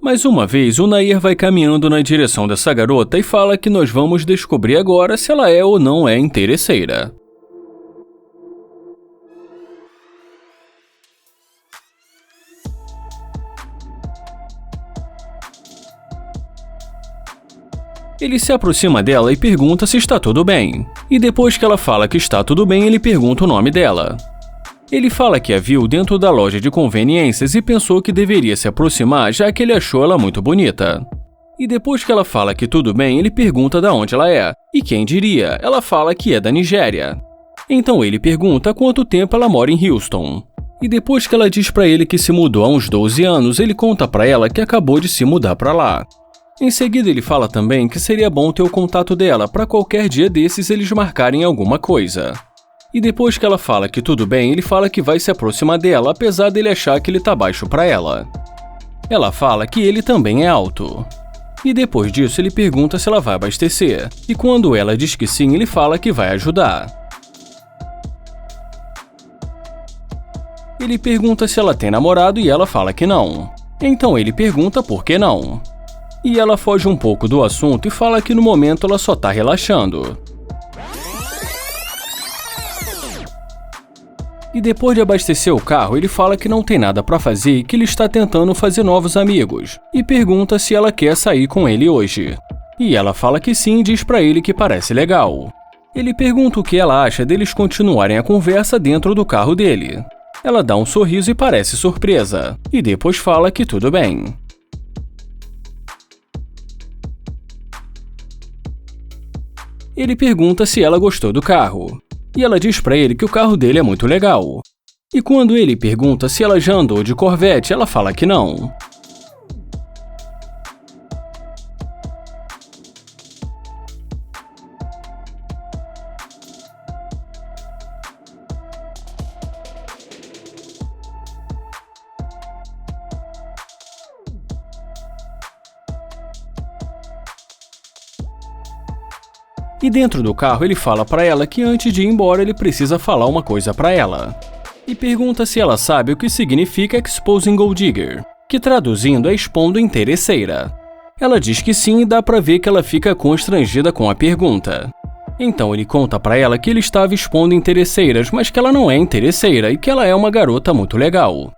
Mais uma vez, o Nair vai caminhando na direção dessa garota e fala que nós vamos descobrir agora se ela é ou não é interesseira. Ele se aproxima dela e pergunta se está tudo bem. E depois que ela fala que está tudo bem, ele pergunta o nome dela. Ele fala que a viu dentro da loja de conveniências e pensou que deveria se aproximar, já que ele achou ela muito bonita. E depois que ela fala que tudo bem, ele pergunta de onde ela é. E quem diria, ela fala que é da Nigéria. Então ele pergunta há quanto tempo ela mora em Houston. E depois que ela diz pra ele que se mudou há uns 12 anos, ele conta pra ela que acabou de se mudar pra lá. Em seguida ele fala também que seria bom ter o contato dela para qualquer dia desses eles marcarem alguma coisa. E depois que ela fala que tudo bem, ele fala que vai se aproximar dela, apesar dele achar que ele tá baixo pra ela. Ela fala que ele também é alto. E depois disso ele pergunta se ela vai abastecer. E quando ela diz que sim, ele fala que vai ajudar. Ele pergunta se ela tem namorado e ela fala que não. Então ele pergunta por que não. E ela foge um pouco do assunto e fala que no momento ela só tá relaxando. E depois de abastecer o carro, ele fala que não tem nada pra fazer e que ele está tentando fazer novos amigos. E pergunta se ela quer sair com ele hoje. E ela fala que sim e diz pra ele que parece legal. Ele pergunta o que ela acha deles continuarem a conversa dentro do carro dele. Ela dá um sorriso e parece surpresa. E depois fala que tudo bem. Ele pergunta se ela gostou do carro. E ela diz pra ele que o carro dele é muito legal. E quando ele pergunta se ela já andou de Corvette, ela fala que não. E dentro do carro ele fala pra ela que antes de ir embora ele precisa falar uma coisa pra ela. E pergunta se ela sabe o que significa Exposing Gold Digger, que traduzindo é expondo interesseira. Ela diz que sim e dá pra ver que ela fica constrangida com a pergunta. Então ele conta pra ela que ele estava expondo interesseiras, mas que ela não é interesseira e que ela é uma garota muito legal.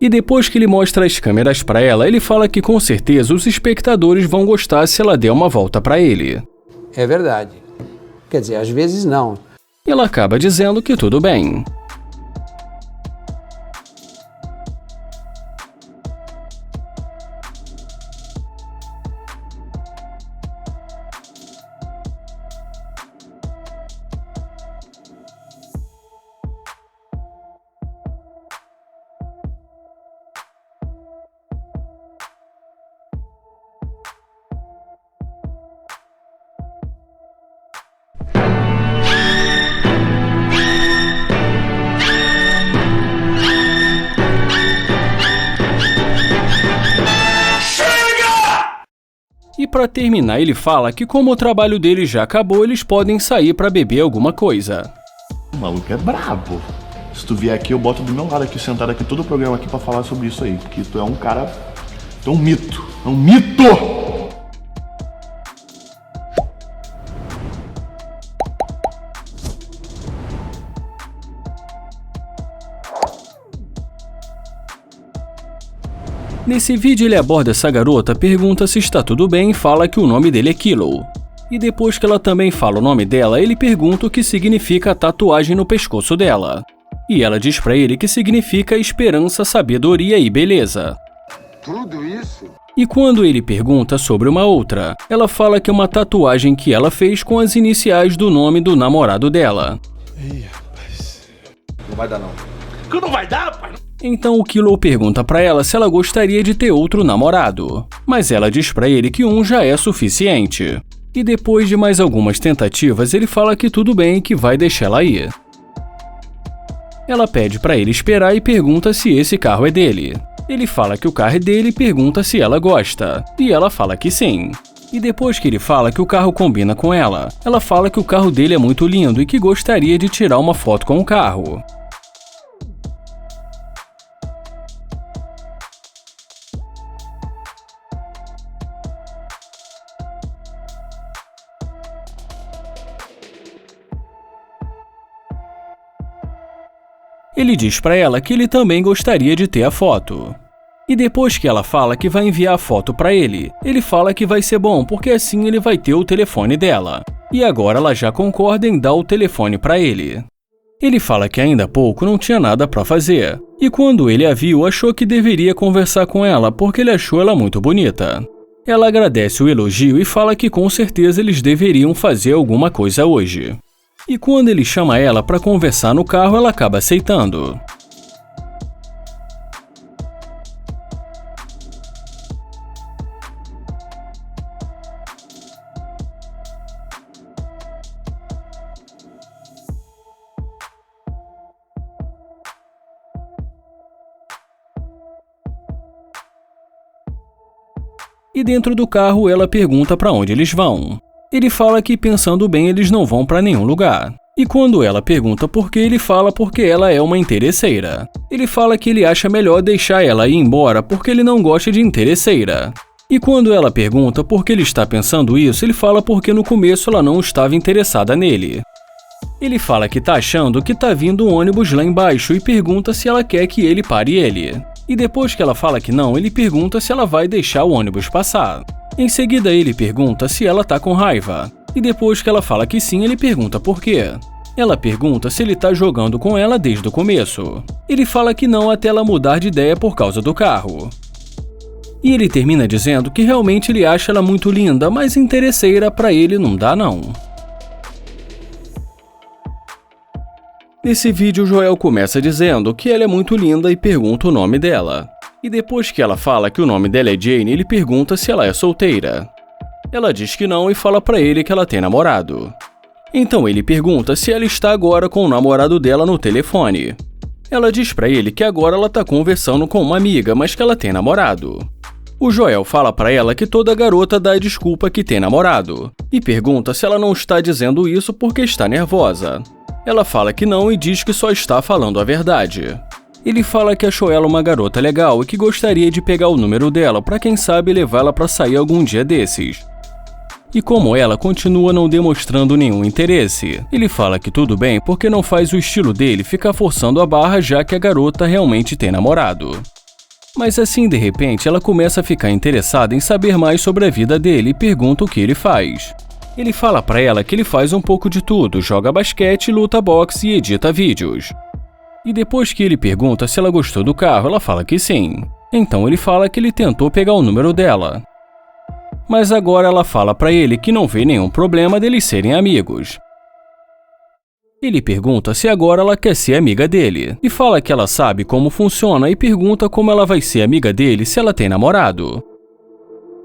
E depois que ele mostra as câmeras pra ela, ele fala que com certeza os espectadores vão gostar se ela der uma volta pra ele. É verdade. Quer dizer, às vezes não. E ela acaba dizendo que tudo bem. E pra terminar, ele fala que como o trabalho dele já acabou, eles podem sair pra beber alguma coisa. O maluco é brabo. Se tu vier aqui, eu boto do meu lado aqui, sentado aqui, todo o programa aqui pra falar sobre isso aí. Porque tu é um cara... Tu é um mito. É um mito! Nesse vídeo ele aborda essa garota, pergunta se está tudo bem e fala que o nome dele é Kilo. E depois que ela também fala o nome dela, ele pergunta o que significa a tatuagem no pescoço dela. E ela diz pra ele que significa esperança, sabedoria e beleza. Tudo isso? E quando ele pergunta sobre uma outra, ela fala que é uma tatuagem que ela fez com as iniciais do nome do namorado dela. Ih, rapaz. Não vai dar não. Que não vai dar, pai? Então o Kilo pergunta pra ela se ela gostaria de ter outro namorado, mas ela diz pra ele que um já é suficiente. E depois de mais algumas tentativas, ele fala que tudo bem e que vai deixar ela ir. Ela pede pra ele esperar e pergunta se esse carro é dele. Ele fala que o carro é dele e pergunta se ela gosta, e ela fala que sim. E depois que ele fala que o carro combina com ela, ela fala que o carro dele é muito lindo e que gostaria de tirar uma foto com o carro. Ele diz pra ela que ele também gostaria de ter a foto. E depois que ela fala que vai enviar a foto pra ele, ele fala que vai ser bom porque assim ele vai ter o telefone dela. E agora ela já concorda em dar o telefone pra ele. Ele fala que ainda há pouco não tinha nada pra fazer. E quando ele a viu, achou que deveria conversar com ela porque ele achou ela muito bonita. Ela agradece o elogio e fala que com certeza eles deveriam fazer alguma coisa hoje. E quando ele chama ela para conversar no carro, ela acaba aceitando. E dentro do carro ela pergunta para onde eles vão. Ele fala que, pensando bem, eles não vão para nenhum lugar. E quando ela pergunta por quê, ele fala porque ela é uma interesseira. Ele fala que ele acha melhor deixar ela ir embora porque ele não gosta de interesseira. E quando ela pergunta por que ele está pensando isso, ele fala porque no começo ela não estava interessada nele. Ele fala que tá achando que tá vindo um ônibus lá embaixo e pergunta se ela quer que ele pare ele. E depois que ela fala que não, ele pergunta se ela vai deixar o ônibus passar. Em seguida, ele pergunta se ela tá com raiva. E depois que ela fala que sim, ele pergunta por quê. Ela pergunta se ele tá jogando com ela desde o começo. Ele fala que não até ela mudar de ideia por causa do carro. E ele termina dizendo que realmente ele acha ela muito linda, mas interesseira pra ele não dá não. Nesse vídeo, Joel começa dizendo que ela é muito linda e pergunta o nome dela. E depois que ela fala que o nome dela é Jane, ele pergunta se ela é solteira. Ela diz que não e fala pra ele que ela tem namorado. Então ele pergunta se ela está agora com o namorado dela no telefone. Ela diz pra ele que agora ela tá conversando com uma amiga, mas que ela tem namorado. O Joel fala pra ela que toda garota dá a desculpa que tem namorado. E pergunta se ela não está dizendo isso porque está nervosa. Ela fala que não e diz que só está falando a verdade. Ele fala que achou ela uma garota legal e que gostaria de pegar o número dela para quem sabe levá-la para sair algum dia desses. E como ela continua não demonstrando nenhum interesse, ele fala que tudo bem porque não faz o estilo dele ficar forçando a barra já que a garota realmente tem namorado. Mas assim, de repente, ela começa a ficar interessada em saber mais sobre a vida dele e pergunta o que ele faz. Ele fala pra ela que ele faz um pouco de tudo, joga basquete, luta boxe e edita vídeos. E depois que ele pergunta se ela gostou do carro, ela fala que sim. Então ele fala que ele tentou pegar o número dela. Mas agora ela fala pra ele que não vê nenhum problema deles serem amigos. Ele pergunta se agora ela quer ser amiga dele, e fala que ela sabe como funciona e pergunta como ela vai ser amiga dele se ela tem namorado.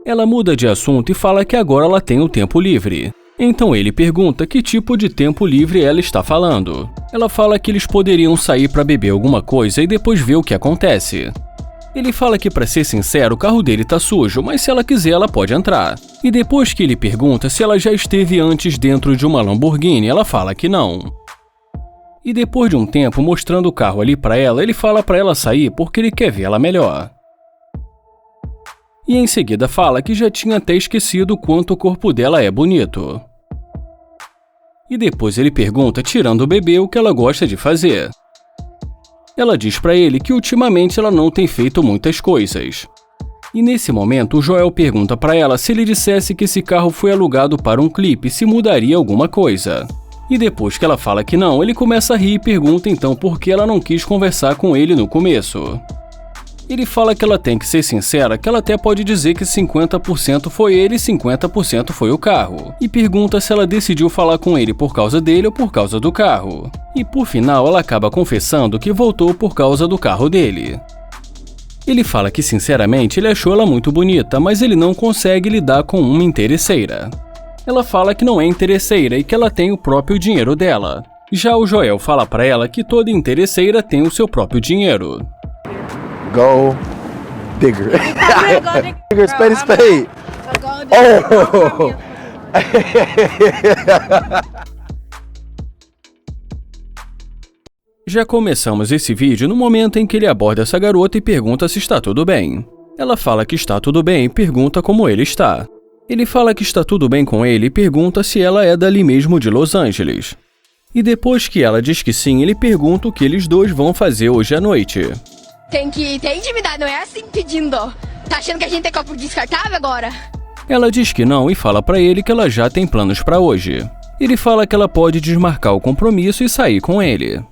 Ela muda de assunto e fala que agora ela tem o tempo livre. Então ele pergunta que tipo de tempo livre ela está falando. Ela fala que eles poderiam sair para beber alguma coisa e depois ver o que acontece. Ele fala que, para ser sincero, o carro dele tá sujo, mas se ela quiser ela pode entrar. E depois que ele pergunta se ela já esteve antes dentro de uma Lamborghini, ela fala que não. E depois de um tempo mostrando o carro ali para ela, ele fala para ela sair porque ele quer vê-la melhor. E em seguida fala que já tinha até esquecido o quanto o corpo dela é bonito. E depois ele pergunta, tirando o bebê, o que ela gosta de fazer. Ela diz pra ele que ultimamente ela não tem feito muitas coisas. E nesse momento o Joel pergunta pra ela se ele dissesse que esse carro foi alugado para um clipe, se mudaria alguma coisa. E depois que ela fala que não, ele começa a rir e pergunta então por que ela não quis conversar com ele no começo. Ele fala que ela tem que ser sincera, que ela até pode dizer que 50% foi ele e 50% foi o carro. E pergunta se ela decidiu falar com ele por causa dele ou por causa do carro. E por final ela acaba confessando que voltou por causa do carro dele. Ele fala que sinceramente ele achou ela muito bonita, mas ele não consegue lidar com uma interesseira. Ela fala que não é interesseira e que ela tem o próprio dinheiro dela. Já o Joel fala pra ela que toda interesseira tem o seu próprio dinheiro. Go bigger. Bigger, spade, spade. Já começamos esse vídeo no momento em que ele aborda essa garota e pergunta se está tudo bem. Ela fala que está tudo bem e pergunta como ele está. Ele fala que está tudo bem com ele e pergunta se ela é dali mesmo de Los Angeles. E depois que ela diz que sim, ele pergunta o que eles dois vão fazer hoje à noite. Tem que ter intimidade, não é assim pedindo. Tá achando que a gente tem copo descartável agora? Ela diz que não e fala pra ele que ela já tem planos pra hoje. Ele fala que ela pode desmarcar o compromisso e sair com ele.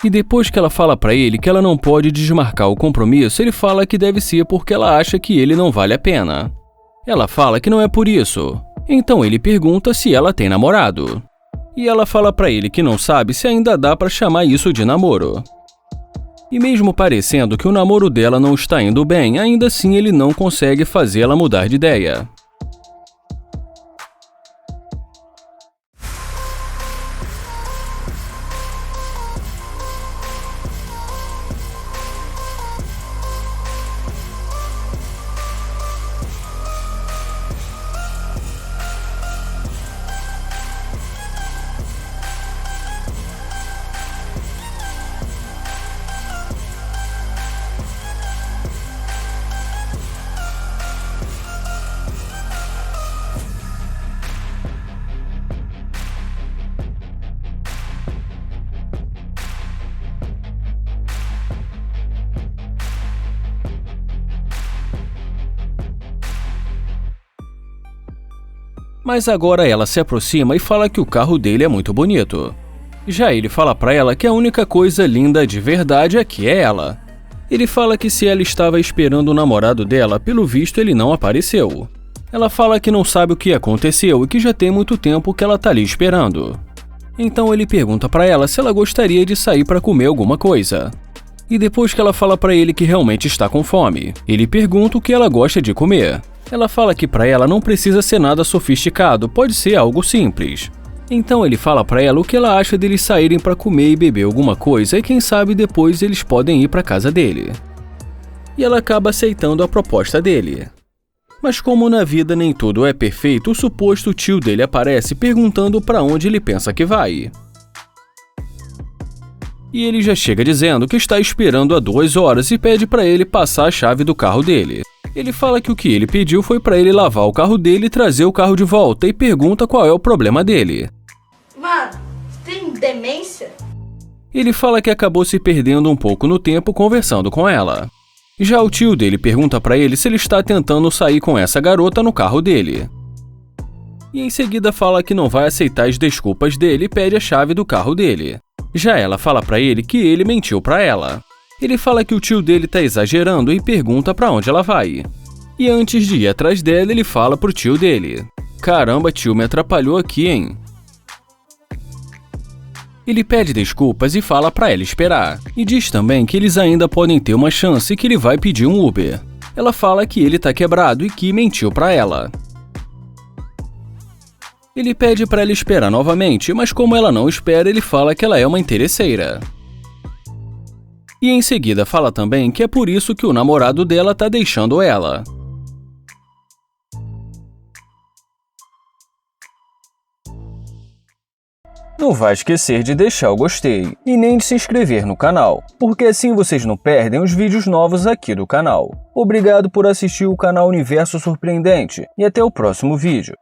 E depois que ela fala pra ele que ela não pode desmarcar o compromisso, ele fala que deve ser porque ela acha que ele não vale a pena. Ela fala que não é por isso. Então ele pergunta se ela tem namorado. E ela fala pra ele que não sabe se ainda dá pra chamar isso de namoro. E mesmo parecendo que o namoro dela não está indo bem, ainda assim ele não consegue fazê-la mudar de ideia. Mas agora ela se aproxima e fala que o carro dele é muito bonito. Já ele fala pra ela que a única coisa linda de verdade aqui é ela. Ele fala que se ela estava esperando o namorado dela, pelo visto ele não apareceu. Ela fala que não sabe o que aconteceu e que já tem muito tempo que ela tá ali esperando. Então ele pergunta pra ela se ela gostaria de sair pra comer alguma coisa. E depois que ela fala pra ele que realmente está com fome, ele pergunta o que ela gosta de comer. Ela fala que pra ela não precisa ser nada sofisticado, pode ser algo simples. Então ele fala pra ela o que ela acha deles saírem pra comer e beber alguma coisa e quem sabe depois eles podem ir pra casa dele. E ela acaba aceitando a proposta dele. Mas como na vida nem tudo é perfeito, o suposto tio dele aparece perguntando pra onde ele pensa que vai. E ele já chega dizendo que está esperando há 2 horas e pede pra ele passar a chave do carro dele. Ele fala que o que ele pediu foi pra ele lavar o carro dele e trazer o carro de volta e pergunta qual é o problema dele. Mano, tem demência? Ele fala que acabou se perdendo um pouco no tempo conversando com ela. Já o tio dele pergunta pra ele se ele está tentando sair com essa garota no carro dele. E em seguida fala que não vai aceitar as desculpas dele e pede a chave do carro dele. Já ela fala pra ele que ele mentiu pra ela. Ele fala que o tio dele tá exagerando e pergunta pra onde ela vai. E antes de ir atrás dela, ele fala pro tio dele: "Caramba, tio, me atrapalhou aqui, hein?" Ele pede desculpas e fala pra ela esperar. E diz também que eles ainda podem ter uma chance e que ele vai pedir um Uber. Ela fala que ele tá quebrado e que mentiu pra ela. Ele pede pra ela esperar novamente, mas como ela não espera, ele fala que ela é uma interesseira. E em seguida fala também que é por isso que o namorado dela tá deixando ela. Não vai esquecer de deixar o gostei e nem de se inscrever no canal, porque assim vocês não perdem os vídeos novos aqui do canal. Obrigado por assistir o canal Universo Surpreendente e até o próximo vídeo.